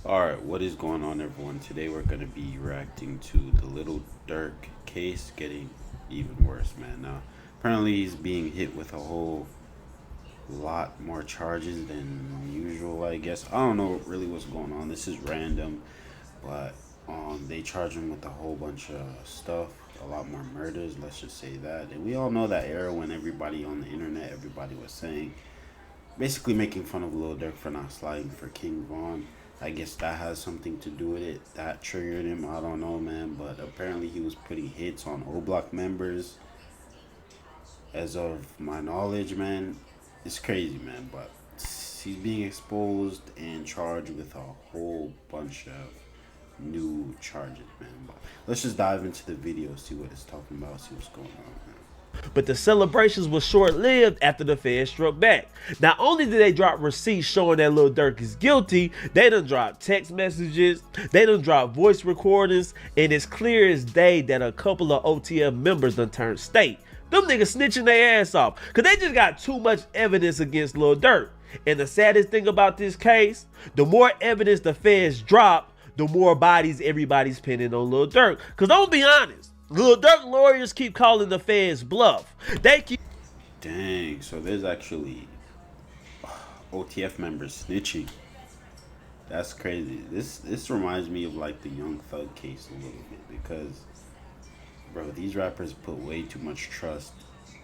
Alright, what is going on, everyone? Today we're going to be reacting to the Lil Durk case getting even worse, man. Now, apparently he's being hit with a whole lot more charges than usual, I guess. I don't know really what's going on. This is random, but they charge him with a whole bunch of stuff, a lot more murders, let's just say that. And we all know that era when everybody on the internet, everybody was saying, basically making fun of Lil Durk for not sliding for Kingvon. I guess that has something to do with it. That triggered him. I don't know, man. But apparently he was putting hits on O Block members. As of my knowledge, man, it's crazy, man. But he's being exposed and charged with a whole bunch of new charges, man. But let's just dive into the video, see what it's talking about, see what's going on, man. But the celebrations were short-lived after the feds struck back. Not only did they drop receipts showing that Lil Durk is guilty, they done dropped text messages, they done dropped voice recordings, and it's clear as day that a couple of OTF members done turned state. Them niggas snitching their ass off, cause they just got too much evidence against Lil Durk. And the saddest thing about this case, the more evidence the feds drop, the more bodies everybody's pinning on Lil Durk. Cause I'm gonna be honest, Lil Durk lawyers keep calling the feds bluff. They keep... Dang, so there's actually OTF members snitching. That's crazy. This reminds me of like the Young Thug case a little bit because, bro, these rappers put way too much trust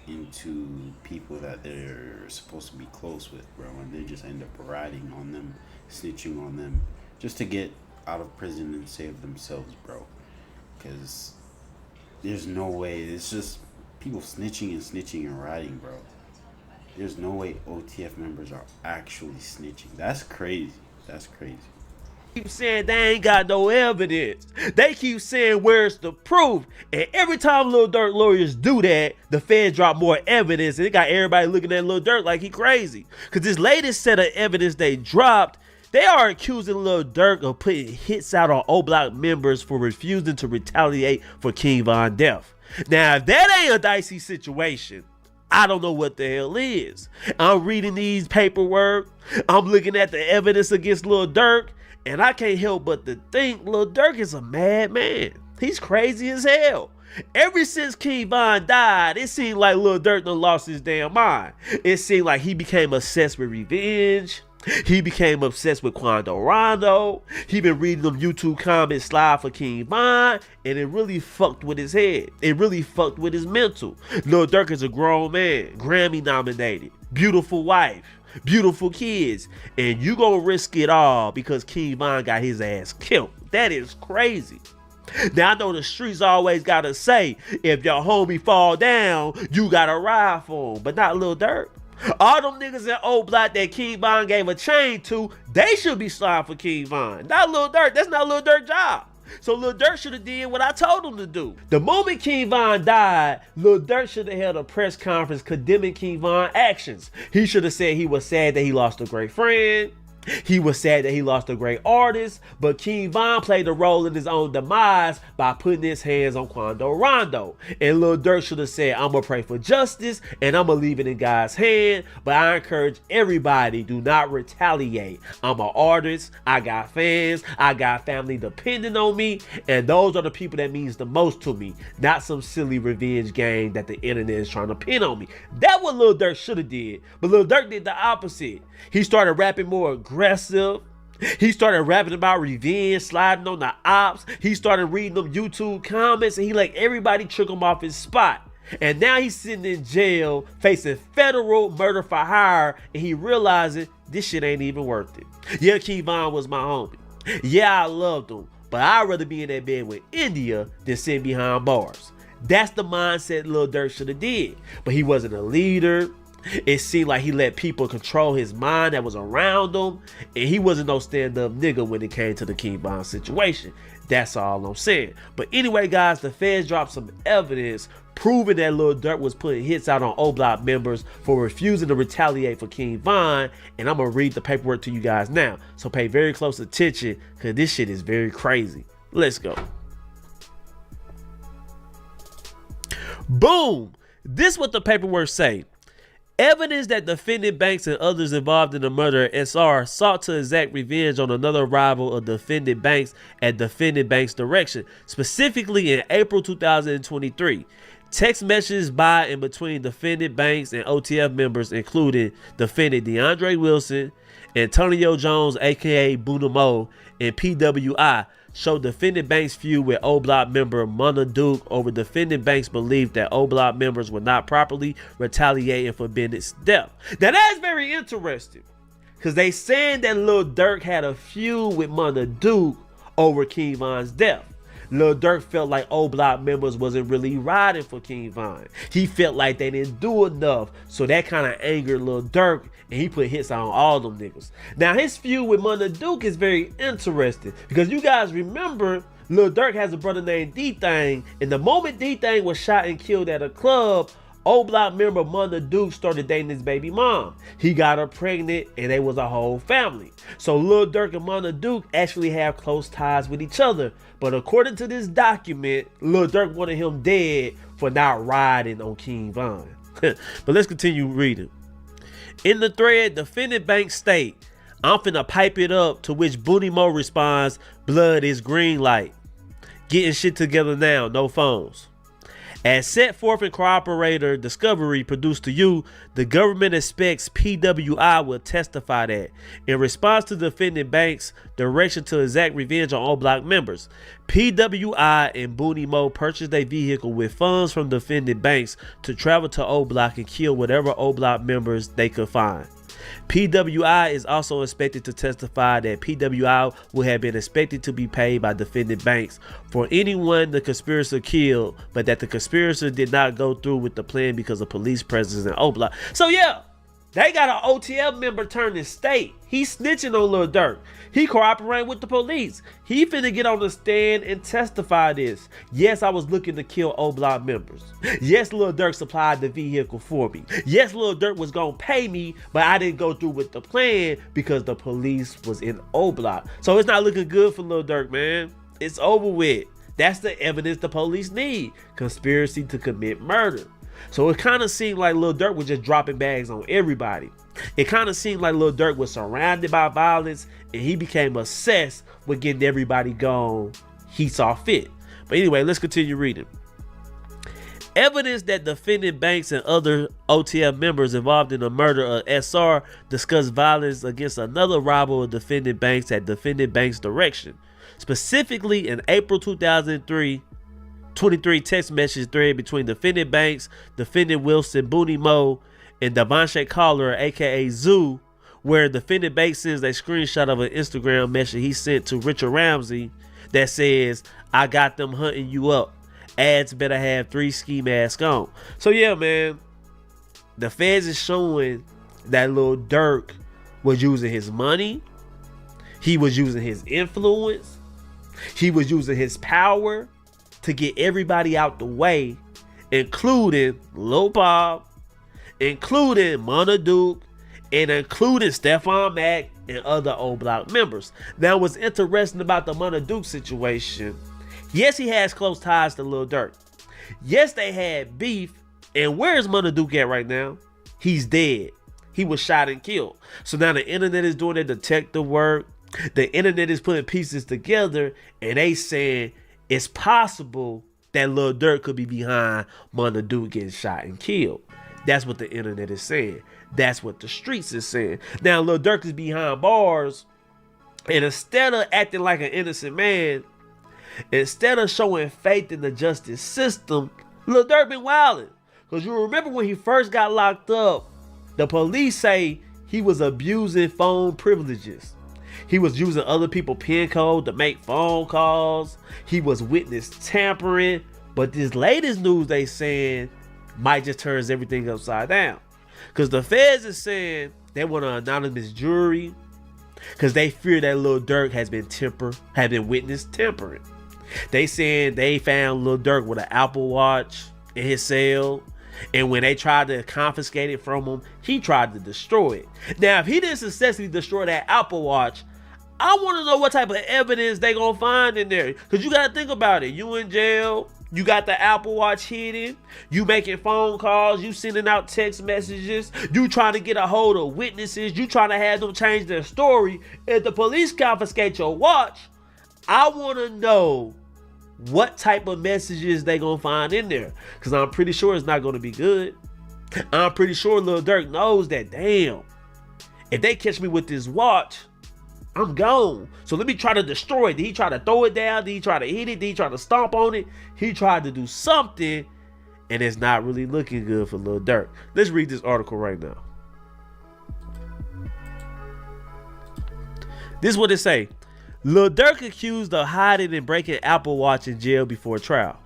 into people that they're supposed to be close with, bro, and they just end up ratting on them, snitching on them, just to get out of prison and save themselves, bro. Because there's no way. It's just people snitching and ratting, bro. There's no way OTF members are actually snitching. That's crazy. That's crazy. Keep saying they ain't got no evidence. They keep saying where's the proof. And every time Lil Durk lawyers do that, the feds drop more evidence. And it got everybody looking at Lil Durk like he crazy. Because this latest set of evidence they dropped, they are accusing Lil Durk of putting hits out on O Block members for refusing to retaliate for Kingvon death. Now, if that ain't a dicey situation, I don't know what the hell is. I'm reading these paperwork, I'm looking at the evidence against Lil Durk, and I can't help but to think Lil Durk is a madman. He's crazy as hell. Ever since Kingvon died, it seemed like Lil Durk done lost his damn mind. It seemed like he became obsessed with revenge. He became obsessed with Quando Rondo. He been reading them YouTube comments slide for Kingvon, and it really fucked with his head. It really fucked with his mental. Lil Durk is a grown man, Grammy nominated, beautiful wife, beautiful kids, and you gonna risk it all because Kingvon got his ass killed. That is crazy. Now I know the streets always gotta say, if your homie fall down, you gotta ride for him, but not Lil Durk. All them niggas in O Block that Kingvon gave a chain to, they should be sliding for Kingvon, not Lil Durk. That's not Lil Durk's job. So Lil Durk should have did what I told him to do. The moment Kingvon died, Lil Durk should have held a press conference condemning Kingvon's actions. He should have said he was sad that he lost a great friend. He was sad that he lost a great artist, but Kingvon played a role in his own demise by putting his hands on Quando Rondo. And Lil Durk should have said, I'm gonna pray for justice and I'm gonna leave it in God's hand, but I encourage everybody, do not retaliate. I'm an artist, I got fans, I got family depending on me, and those are the people that means the most to me, not some silly revenge game that the internet is trying to pin on me. That's what Lil Durk should have did, but Lil Durk did the opposite. He started rapping more aggressive. He started rapping about revenge, sliding on the ops. He started reading them YouTube comments, and he let everybody trick him off his spot. And now he's sitting in jail facing federal murder for hire, and he realizing this shit ain't even worth it. Yeah, Kingvon was my homie. Yeah, I loved him, but I'd rather be in that bed with India than sit behind bars. That's the mindset Lil Durk should have did, but he wasn't a leader. It seemed like he let people control his mind that was around him, and he wasn't no stand-up nigga when it came to the Kingvon situation. That's all I'm saying. But anyway, guys, the feds dropped some evidence proving that Lil Durk was putting hits out on O Block members for refusing to retaliate for Kingvon, and I'm gonna read the paperwork to you guys now. So pay very close attention, because this shit is very crazy. Let's go. Boom! This what the paperwork say. Evidence that defendant Banks and others involved in the murder of SR sought to exact revenge on another rival of defendant Banks at defendant Banks' direction, specifically in April 2023. Text messages by and between defendant Banks and OTF members, including defendant DeAndre Wilson, Antonio Jones, aka Buddha Mo, and PWI, showed defendant Banks' feud with O Block member Mona Duke over defendant Banks' belief that O Block members were not properly retaliating for Bennett's death. Now that's very interesting, because they saying that Lil Durk had a feud with Mona Duke over Kingvon's death. Lil Durk felt like O Block members wasn't really riding for Kingvon. He felt like they didn't do enough, so that kind of angered Lil Durk, and he put hits on all them niggas. Now his feud with Mona Duke is very interesting, because you guys remember Lil Durk has a brother named D-Thang, and the moment D-Thang was shot and killed at a club, O Block member Mona Duke started dating his baby mom. He got her pregnant, and they was a whole family. So Lil Durk and Mona Duke actually have close ties with each other. But according to this document, Lil Durk wanted him dead for not riding on Kingvon. But let's continue reading. In the thread, defendant Banks state, "I'm finna pipe it up," to which Booty Mo responds, "Blood is green light. Getting shit together now, no phones." As set forth in Cooperator Discovery produced to you, the government expects PWI will testify that, in response to defendant Banks' direction to exact revenge on O Block members, PWI and Booty Mo purchased a vehicle with funds from defendant Banks to travel to O Block and kill whatever O Block members they could find. PWI is also expected to testify that PWI will have been expected to be paid by defendant Banks for anyone the conspirator killed, but that the conspirator did not go through with the plan because of police presence in O Block. So yeah, they got an OTF member turning state. He's snitching on Lil Durk. He cooperating with the police. He finna get on the stand and testify this. Yes, I was looking to kill O Block members. Yes, Lil Durk supplied the vehicle for me. Yes, Lil Durk was gonna pay me, but I didn't go through with the plan because the police was in O Block. So it's not looking good for Lil Durk, man. It's over with. That's the evidence the police need. Conspiracy to commit murder. So it kind of seemed like Lil Durk was just dropping bags on everybody. It kind of seemed like Lil Durk was surrounded by violence, and he became obsessed with getting everybody gone he saw fit. But anyway, let's continue reading. Evidence that defendant Banks and other OTF members involved in the murder of SR discussed violence against another rival of defendant Banks at defendant Banks' direction. Specifically in April 2023 text message thread between defendant Banks, defendant Wilson, Booty Mo, and Devontae Collar, aka Zoo, where defendant Banks sends a screenshot of an Instagram message he sent to Richard Ramsey that says, "I got them hunting you up. Ads better have 3 ski masks on." So yeah, man, the feds is showing that Lil Durk was using his money. He was using his influence. He was using his power to get everybody out the way, including Lil Bob, including Mona Duke, and including Stephon Mack and other O Block members. Now, what's interesting about the Mona Duke situation, yes, he has close ties to Lil Durk. Yes, they had beef. And where's Mona Duke at right now? He's dead. He was shot and killed. So now the internet is doing their detective work. The internet is putting pieces together, and they saying it's possible that Lil Durk could be behind Mona Duke getting shot and killed. That's what the internet is saying. That's what the streets is saying. Now Lil Durk is behind bars, and instead of acting like an innocent man, instead of showing faith in the justice system, Lil Durk been wilding. Because you remember when he first got locked up, the police say he was abusing phone privileges. He was using other people's PIN code to make phone calls. He was witness tampering. But this latest news they saying might just turns everything upside down. Because the feds is saying they want an anonymous jury because they fear that Lil Durk has been witness tampering. They saying they found Lil Durk with an Apple Watch in his cell. And when they tried to confiscate it from him, he tried to destroy it. Now, if he didn't successfully destroy that Apple Watch, I want to know what type of evidence they gonna find in there. Because you got to think about it. You in jail. You got the Apple Watch hidden. You making phone calls. You sending out text messages. You trying to get a hold of witnesses. You trying to have them change their story. If the police confiscate your watch, I want to know what type of messages they gonna find in there. Because I'm pretty sure it's not gonna be good. I'm pretty sure Lil Durk knows that, damn, if they catch me with this watch, I'm gone. So let me try to destroy it. Did he try to throw it down? Did he try to hit it? Did he try to stomp on it? He tried to do something, and it's not really looking good for Lil Durk. Let's read this article right now. This is what it say. Lil Durk accused of hiding and breaking Apple Watch in jail before trial.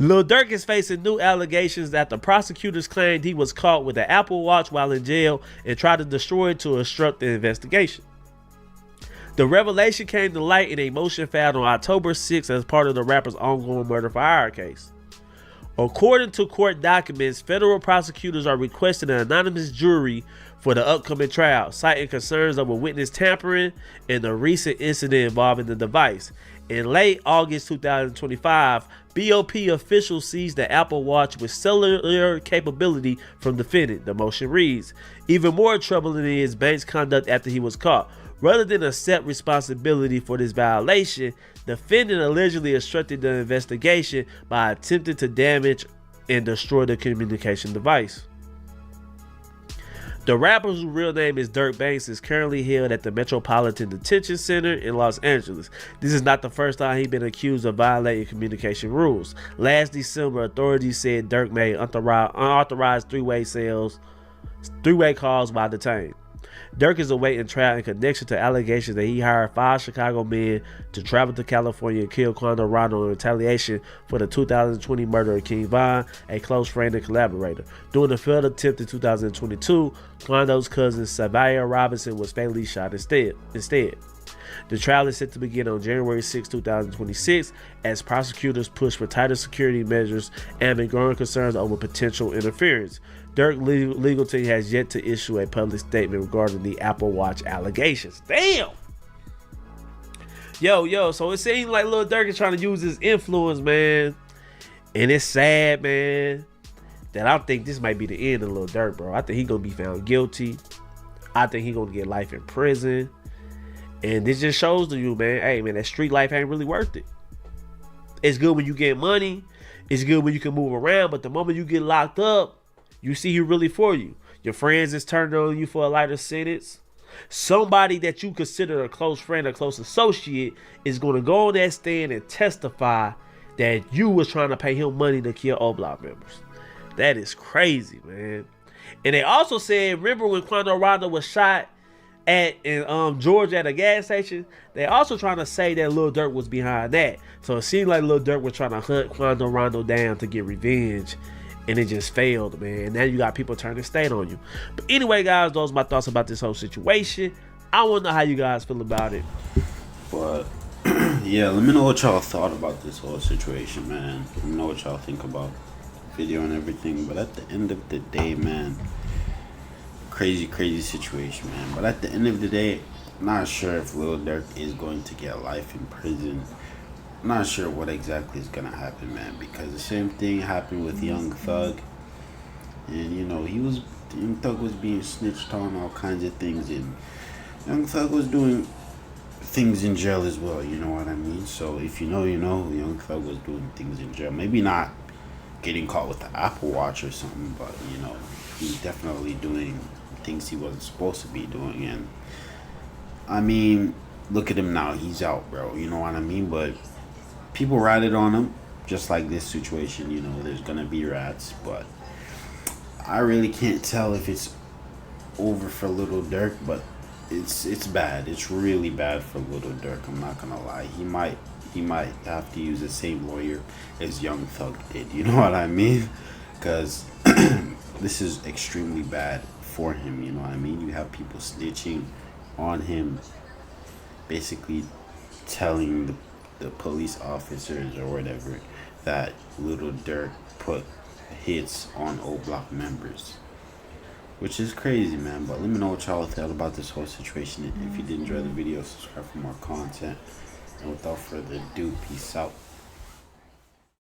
Lil Durk is facing new allegations after prosecutors claimed he was caught with an Apple Watch while in jail and tried to destroy it to obstruct the investigation. The revelation came to light in a motion filed on October 6th as part of the rapper's ongoing murder for hire case. According to court documents, federal prosecutors are requesting an anonymous jury for the upcoming trial, citing concerns over witness tampering and the recent incident involving the device. In late August 2025, BOP officials seized the Apple Watch with cellular capability from defendant, the motion reads. Even more troubling is Banks' conduct after he was caught. Rather than accept responsibility for this violation, defendant allegedly obstructed the investigation by attempting to damage and destroy the communication device. The rapper, whose real name is Durk Banks, is currently held at the Metropolitan Detention Center in Los Angeles. This is not the first time he's been accused of violating communication rules. Last December, authorities said Durk made unauthorized three-way calls while detained. Durk is awaiting trial in connection to allegations that he hired 5 Chicago men to travel to California and kill Quando Rondo in retaliation for the 2020 murder of Kingvon, a close friend and collaborator. During the failed attempt in 2022, Quando's cousin Savia Robinson was fatally shot instead. The trial is set to begin on January 6, 2026, as prosecutors push for tighter security measures and amid growing concerns over potential interference. Durk legal team has yet to issue a public statement regarding the Apple Watch allegations. Damn! Yo, so it seems like Lil Durk is trying to use his influence, man. And it's sad, man, that I think this might be the end of Lil Durk, bro. I think he's going to be found guilty. I think he's going to get life in prison. And this just shows to you, man, hey, man, that street life ain't really worth it. It's good when you get money. It's good when you can move around. But the moment you get locked up, you see who really for you. Your friends is turned on you for a lighter sentence. Somebody that you consider a close friend or close associate is going to go on that stand and testify that you was trying to pay him money to kill O Block members. That is crazy, man. And they also said, remember when Quando Rondo was shot in Georgia at a gas station? They also trying to say that Lil Durk was behind that. So it seemed like Lil Durk was trying to hunt Quando Rondo down to get revenge. And it just failed, man. Now you got people turning state on you. But anyway, guys, those are my thoughts about this whole situation. I want to know how you guys feel about it. But yeah, let me know what y'all thought about this whole situation, man. Let me know what y'all think about the video and everything. But at the end of the day, man, crazy situation, man. But at the end of the day, I'm not sure if Lil Durk is going to get life in prison. I'm not sure what exactly is gonna happen, man, because the same thing happened with Young Thug, and Young Thug was being snitched on, all kinds of things, and Young Thug was doing things in jail as well. You know what I mean? So if you know, Young Thug was doing things in jail. Maybe not getting caught with the Apple Watch or something, but he's definitely doing things he wasn't supposed to be doing. And I mean, look at him now; he's out, bro. You know what I mean? But people ratted on him, just like this situation. There's gonna be rats, but I really can't tell if it's over for Lil Durk. But it's bad. It's really bad for Lil Durk. I'm not gonna lie. He might have to use the same lawyer as Young Thug did. You know what I mean? Because this is extremely bad for him. You know what I mean? You have people snitching on him, basically telling the police officers or whatever that Lil Durk put hits on O Block members, which is crazy, man. But let me know what y'all thought about this whole situation. If you did enjoy the video, subscribe for more content. without further ado, peace out.